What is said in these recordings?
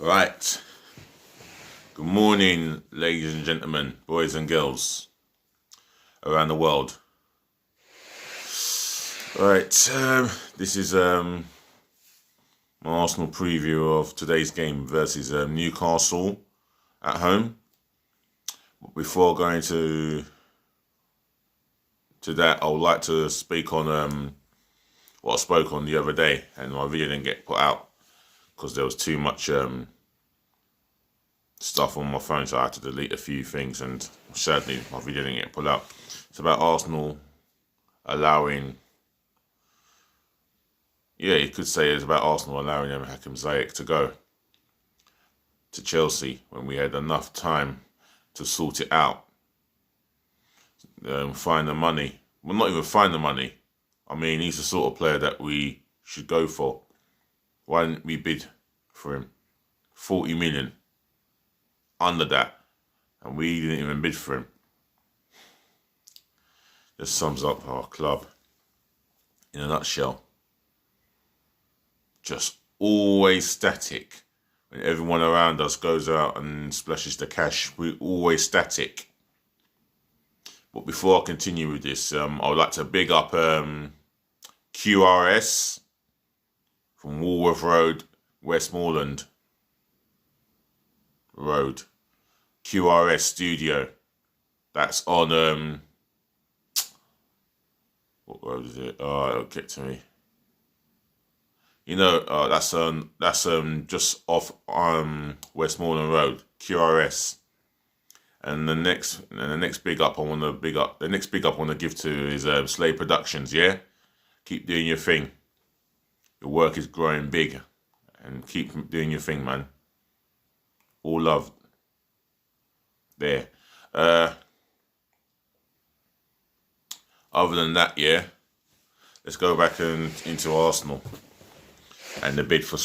Right. Good morning, ladies and gentlemen, boys and girls around the world. Right. This is my Arsenal preview of today's game versus Newcastle at home. But before going to that, I would like to speak on what I spoke on the other day, and my video didn't get put out because there was too much stuff on my phone, so I had to delete a few things, and sadly my video didn't get put out. It's about Arsenal allowing, you could say it's about Arsenal allowing Hakim Ziyech to go to Chelsea when we had enough time to sort it out, find the money. Well, not even find the money. I mean, he's the sort of player that we should go for. Why didn't we bid for him? 40 million. Under that. And we didn't even bid for him. This sums up our club in a nutshell. Just always static. When everyone around us goes out and splashes the cash, we're always static. But before I continue with this, I would like to big up QRS from Walworth Road, Westmoreland Road. QRS Studio. That's on what road is it? Oh, it'll get to me. That's just off Westmoreland Road, QRS. And the next big up I want to give to is Slay Productions. Yeah, keep doing your thing. Your work is growing big, and keep doing your thing, man. All love. There. Other than that, let's go back into Arsenal and the bid for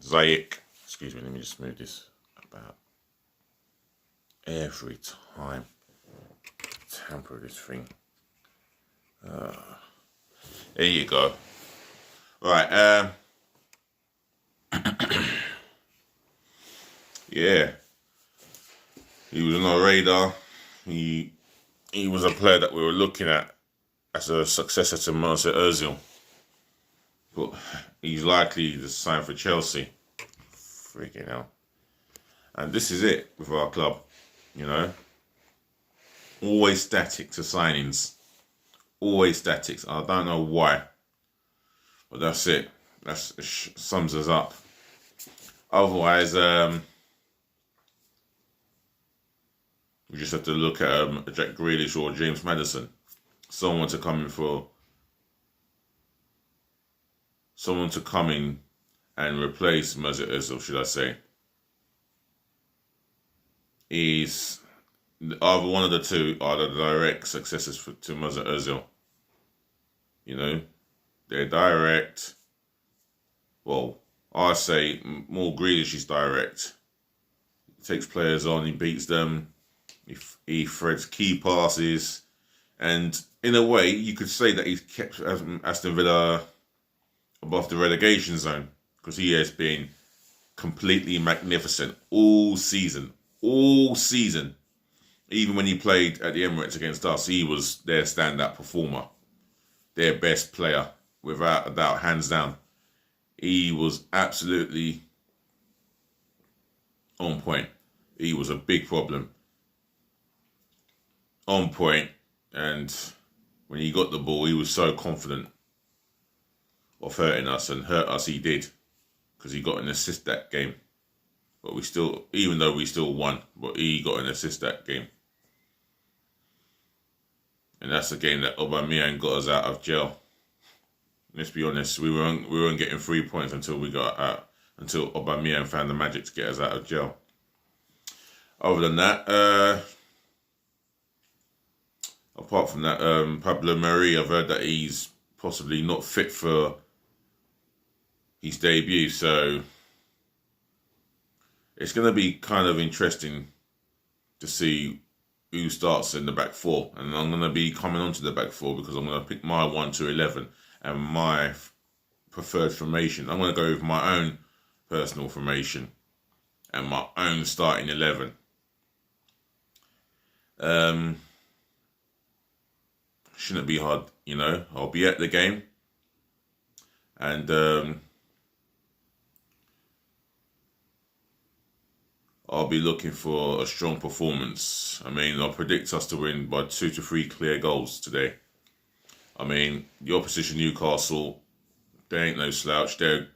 Ziyech. Excuse me, let me just move this about. Every time tamper this thing. There you go. Right. Yeah. He was on our radar. He was a player that we were looking at as a successor to Mesut Ozil. But he's likely to sign for Chelsea. Freaking hell. And this is it with our club, Always static to signings. Always statics. I don't know why. But that's it. That sums us up. Otherwise, we just have to look at Jack Grealish or James Maddison. Someone to come in and replace Mesut Ozil, should I say. Either one of the two are the direct successors to Mesut Ozil. They're direct. Well, I say more Grealish is direct. He takes players on, he beats them. He threads key passes, and in a way, you could say that he's kept Aston Villa above the relegation zone, because he has been completely magnificent all season. All season. Even when he played at the Emirates against us, he was their standout performer, their best player, without a doubt, hands down. He was absolutely on point. He was a big problem. On point, and when he got the ball, he was so confident of hurting us, and hurt us he did, because he got an assist that game. But even though we still won, but he got an assist that game. And that's the game that Aubameyang got us out of jail. Let's be honest, we weren't getting 3 points until until Aubameyang found the magic to get us out of jail. Other than that, apart from that, Pablo Mari, I've heard that he's possibly not fit for his debut, so it's going to be kind of interesting to see who starts in the back four. And I'm going to be coming onto the back four because I'm going to pick my 1 to 11 and my preferred formation. I'm going to go with my own personal formation and my own starting 11. Shouldn't be hard, you know. I'll be at the game, and I'll be looking for a strong performance. I mean, I'll predict us to win by 2 to 3 clear goals today. I mean, the opposition Newcastle, they ain't no slouch. They've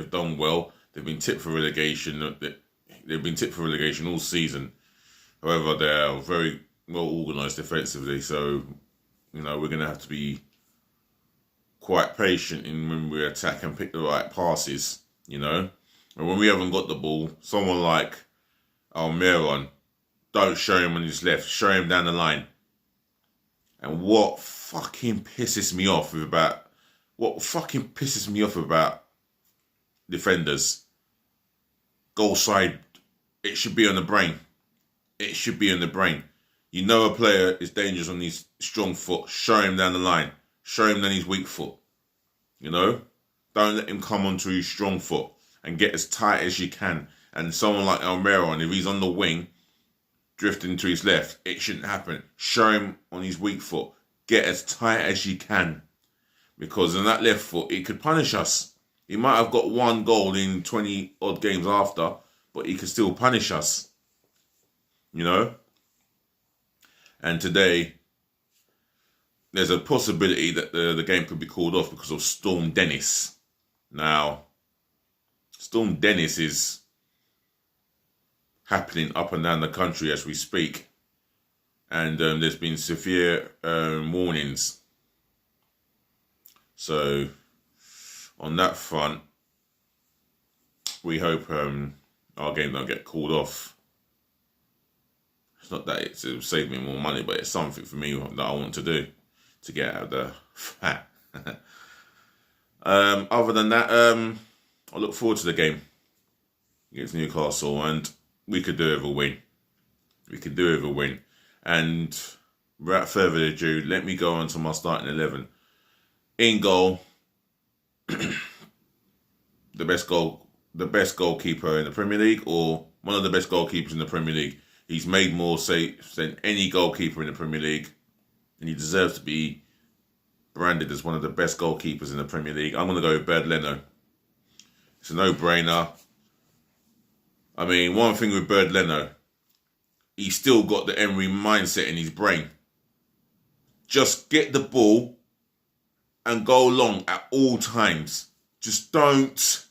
done well. They've been tipped for relegation. They've been tipped for relegation all season. However, they're very well organised defensively. So, you know, we're going to have to be quite patient in when we attack and pick the right passes, you know. And when we haven't got the ball, someone like Almiron, don't show him on his left. Show him down the line. And what fucking pisses me off about defenders, goal side, it should be on the brain. It should be on the brain. You know a player is dangerous on his strong foot. Show him down the line. Show him down his weak foot. You know? Don't let him come onto his strong foot and get as tight as you can. And someone like Almiron, if he's on the wing, drifting to his left, it shouldn't happen. Show him on his weak foot. Get as tight as you can. Because on that left foot, it could punish us. He might have got 1 goal in 20 odd games after, but he could still punish us. You know? And today, there's a possibility that the game could be called off because of Storm Dennis. Now, Storm Dennis is happening up and down the country as we speak. And there's been severe warnings. So, on that front, we hope our game don't get called off. It's not that it'll save me more money, but it's something for me that I want to do to get out of the fat. Other than that, I look forward to the game against Newcastle, and we could do with a win. We could do with a win. And without further ado, let me go on to my starting 11. In goal, the best goalkeeper in the Premier League, or one of the best goalkeepers in the Premier League. He's made more saves than any goalkeeper in the Premier League, and he deserves to be branded as one of the best goalkeepers in the Premier League. I'm going to go with Bernd Leno. It's a no-brainer. I mean, one thing with Bernd Leno, he's still got the Emery mindset in his brain. Just get the ball and go long at all times. Just don't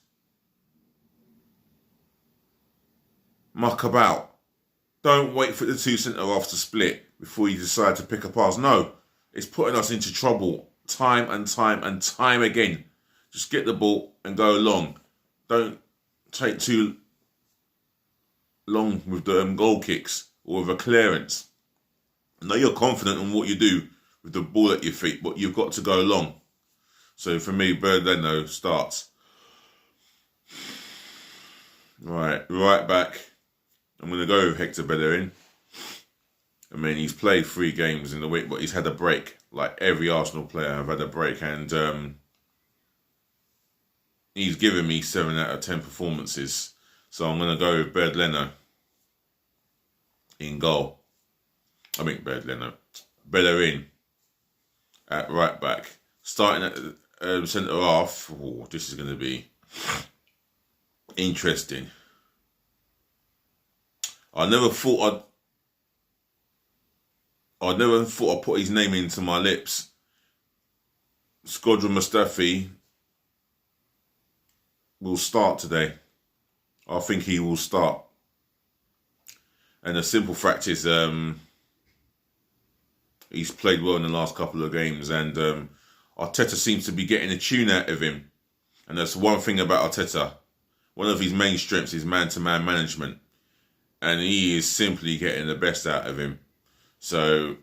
muck about. Don't wait for the 2 centre-halves to split before you decide to pick a pass. No, it's putting us into trouble time and time again. Just get the ball and go long. Don't take too long with the goal kicks or with a clearance. I know you're confident in what you do with the ball at your feet, but you've got to go long. So for me, Bernd Leno starts. Right back. I'm going to go with Hector Bellerin. I mean, he's played 3 games in the week, but he's had a break. Like every Arsenal player have had a break. And he's given me 7 out of 10 performances. So I'm going to go with Bernd Leno in goal. I mean, Bellerin at right back. Starting at centre half. Oh, this is going to be interesting. I never thought I'd put his name into my lips. Shkodran Mustafi will start today. I think he will start. And the simple fact is, he's played well in the last couple of games, and Arteta seems to be getting a tune out of him. And that's one thing about Arteta. One of his main strengths is man-to-man management. And he is simply getting the best out of him. So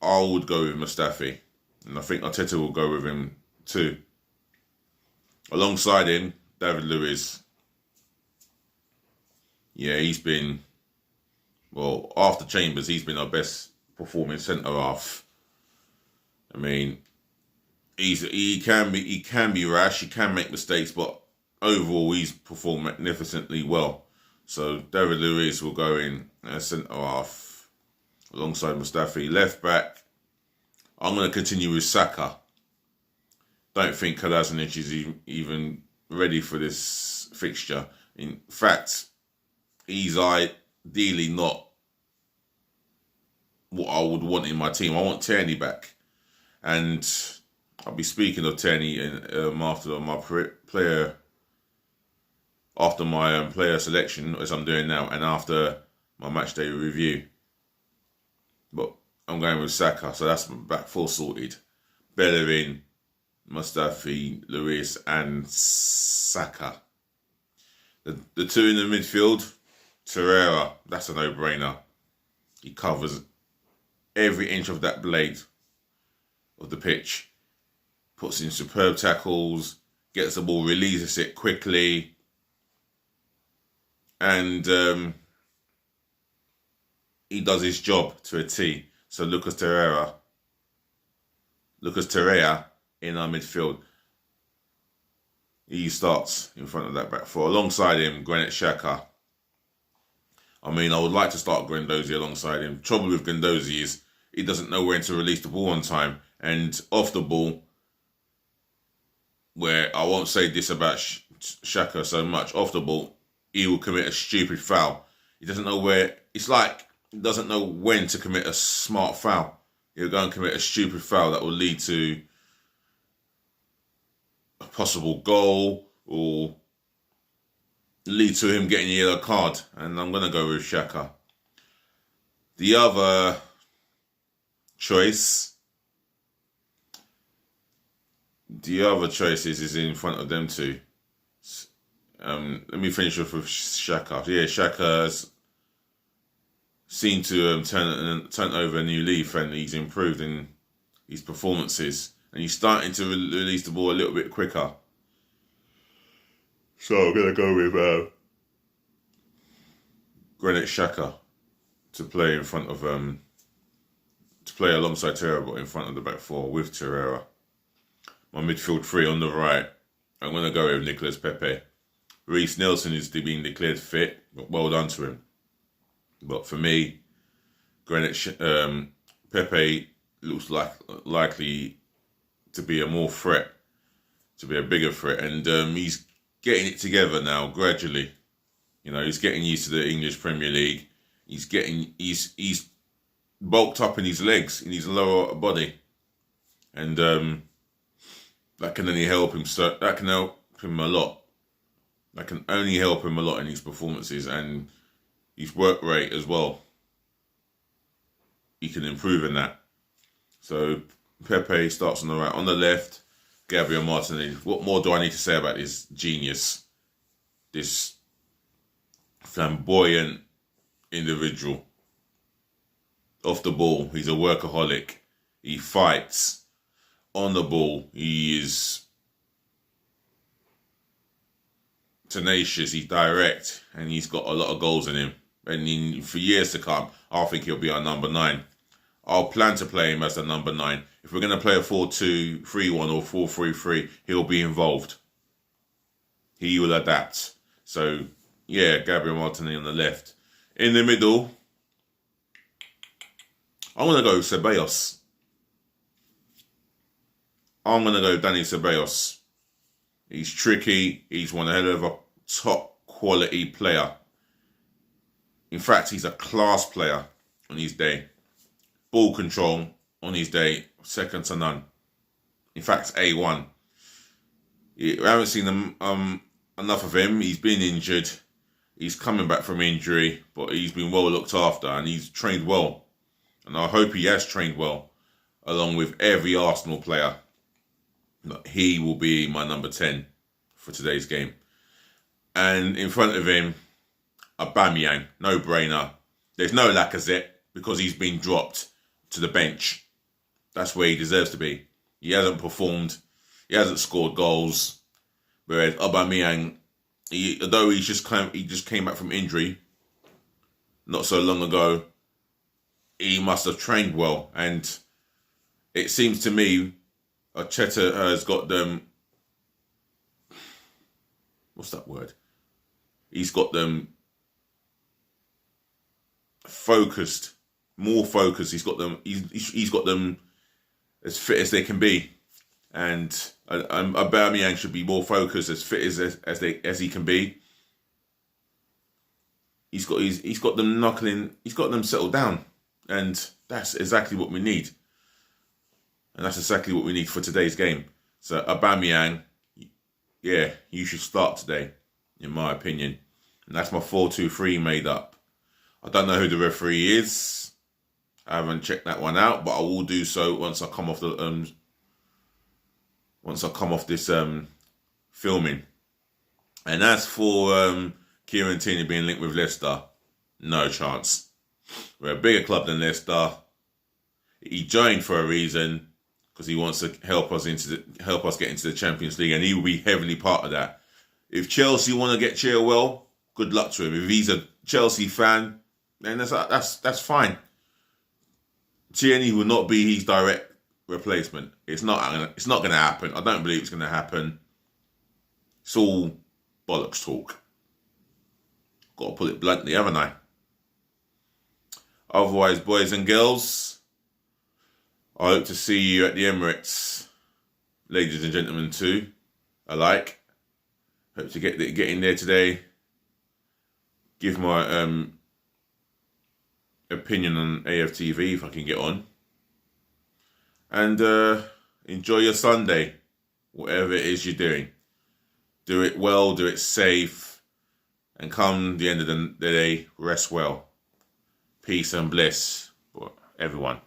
I would go with Mustafi. And I think Arteta will go with him too. Alongside him, David Luiz. Yeah, he's been, well, after Chambers, he's been our best performing centre-half. I mean, he can be rash, he can make mistakes, but overall, he's performed magnificently well. So David Luiz will go in as centre half alongside Mustafi. Left back, I'm going to continue with Saka. Don't think Kolasinac is even ready for this fixture. In fact, he's ideally not what I would want in my team. I want Tierney back. And I'll be speaking of Tierney after my player selection, as I'm doing now, and after my match day review. But I'm going with Saka, so that's my back four sorted. Bellerin, Mustafi, Luis, and Saka. The two in the midfield, Torreira, that's a no-brainer. He covers every inch of that blade of the pitch. Puts in superb tackles, gets the ball, releases it quickly. And he does his job to a T. So Lucas Torreira in our midfield. He starts in front of that back four. Alongside him, Granit Xhaka. I mean, I would like to start Guendouzi alongside him. Trouble with Guendouzi is he doesn't know when to release the ball on time. And off the ball, where I won't say this about Xhaka so much, off the ball, he will commit a stupid foul. He doesn't know where, it's like he doesn't know when to commit a smart foul. He'll go and commit a stupid foul that will lead to a possible goal or lead to him getting a yellow card. And I'm going to go with Xhaka. The other choice is in front of them two. Let me finish off with Xhaka. Yeah, Xhaka's seemed to turn over a new leaf, and he's improved in his performances, and he's starting to release the ball a little bit quicker. So I'm gonna go with Granit Xhaka to play in front of to play alongside Torreira, but in front of the back four with Torreira. My midfield three on the right, I'm gonna go with Nicolas Pepe. Reece Nelson is being declared fit, but well done to him. But for me, Pepe looks likely to be a more threat, to be a bigger threat, and he's getting it together now gradually. You know, he's getting used to the English Premier League. He's bulked up in his legs, in his lower body, and that can only help him. So that can help him a lot. That can only help him a lot in his performances and his work rate as well. He can improve in that. So Pepe starts on the right. On the left, Gabriel Martinelli. What more do I need to say about this genius? This flamboyant individual. Off the ball, he's a workaholic. He fights. On the ball, he is tenacious, he's direct, and he's got a lot of goals in him. And for years to come, I think he'll be our number 9. I'll plan to play him as the number 9. If we're going to play a 4-2-3-1 or 4-3-3, he'll be involved. He will adapt. So, yeah, Gabriel Martinelli on the left. In the middle, I'm going to go Ceballos. I'm going to go Dani Ceballos. He's tricky. He's one hell of a top quality player. In fact, he's a class player on his day. Ball control on his day, second to none. In fact, A1. I haven't seen enough of him. He's been injured. He's coming back from injury, but he's been well looked after and he's trained well. And I hope he has trained well, along with every Arsenal player. He will be my number 10 for today's game. And in front of him, Aubameyang, no-brainer. There's no Lacazette because he's been dropped to the bench. That's where he deserves to be. He hasn't performed. He hasn't scored goals. Whereas Aubameyang, although he just came back from injury not so long ago, he must have trained well. And it seems to me Arteta has got them what's that word? He's got them focused, more focused. He's got them. He's got them as fit as they can be, and Aubameyang should be more focused, as fit as he can be. He's got them knuckling. He's got them settled down, and that's exactly what we need. And that's exactly what we need for today's game. So Aubameyang, yeah, you should start today, in my opinion. And that's my 4-2-3 made up. I don't know who the referee is. I haven't checked that one out, but I will do so once I come off this filming. And as for Kieran Tierney being linked with Leicester, no chance. We're a bigger club than Leicester. He joined for a reason, because he wants to help us get into the Champions League, and he will be heavily part of that. If Chelsea want to get Chilwell, good luck to him. If he's a Chelsea fan, then that's fine. Tierney will not be his direct replacement. It's not going to happen. I don't believe it's going to happen. It's all bollocks talk. Got to put it bluntly, haven't I? Otherwise, boys and girls, I hope to see you at the Emirates, ladies and gentlemen too, alike. Hope to get in there today. Give my opinion on AFTV if I can get on. And enjoy your Sunday, whatever it is you're doing. Do it well, do it safe, and come the end of the day, rest well. Peace and bliss for everyone.